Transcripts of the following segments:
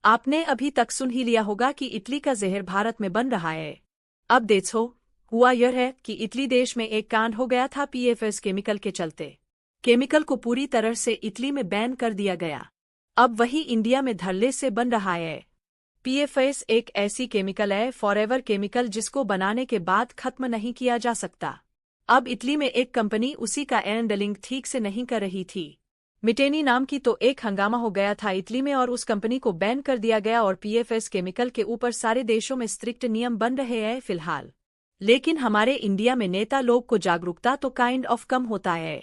आपने अभी तक सुन ही लिया होगा कि इटली का जहर भारत में बन रहा है। अब देखो, हुआ यह है कि इटली देश में एक कांड हो गया था पीएफएस केमिकल के चलते। केमिकल को पूरी तरह से इटली में बैन कर दिया गया। अब वही इंडिया में धड़ल्ले से बन रहा है। पीएफएस एक ऐसी केमिकल है, फॉरएवर केमिकल, जिसको बनाने के बाद खत्म नहीं किया जा सकता। अब इटली में एक कंपनी उसी का हैंडलिंग ठीक से नहीं कर रही थी। मिटेनी नाम की, तो एक हंगामा हो गया था इटली में और उस कंपनी को बैन कर दिया गया और पीएफएस केमिकल के ऊपर सारे देशों में स्ट्रिक्ट नियम बन रहे हैं फिलहाल। लेकिन हमारे इंडिया में नेता लोग को जागरूकता तो काइंड ऑफ कम होता है,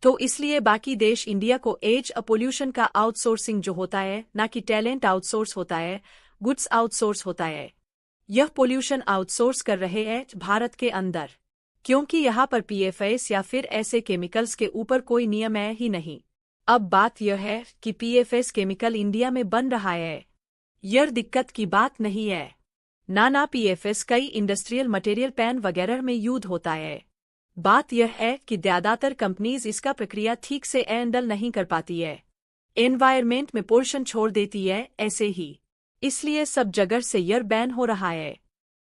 तो इसलिए बाकी देश इंडिया को एज पोल्यूशन का आउटसोर्सिंग जो होता है, ना कि टैलेंट आउटसोर्स होता है, गुड्स आउटसोर्स होता है, यह पोल्यूशन आउटसोर्स कर रहे हैं भारत के अंदर, क्योंकि यहाँ पर पीएफएस या फिर ऐसे केमिकल्स के ऊपर कोई नियम है ही नहीं। अब बात यह है कि पीएफएस केमिकल इंडिया में बन रहा है, यह दिक्कत की बात नहीं है। ना पीएफएस कई इंडस्ट्रियल मटेरियल पेन वगैरह में यूज होता है। बात यह है कि ज़्यादातर कंपनीज इसका प्रक्रिया ठीक से हैंडल नहीं कर पाती है, एनवायरमेंट में पोल्यूशन छोड़ देती है ऐसे ही, इसलिए सब जगह से यह बैन हो रहा है।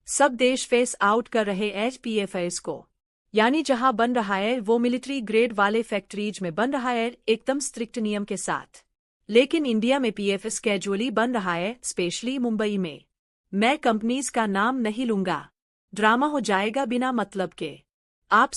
सब देश फेस आउट कर रहे हैं पीएफएस को, यानी जहां बन रहा है वो मिलिट्री ग्रेड वाले फैक्ट्रीज में बन रहा है एकदम स्ट्रिक्ट नियम के साथ। लेकिन इंडिया में पीएफएस कैजुअली बन रहा है, स्पेशली मुंबई में। मैं कंपनीज का नाम नहीं लूंगा, ड्रामा हो जाएगा बिना मतलब के। आप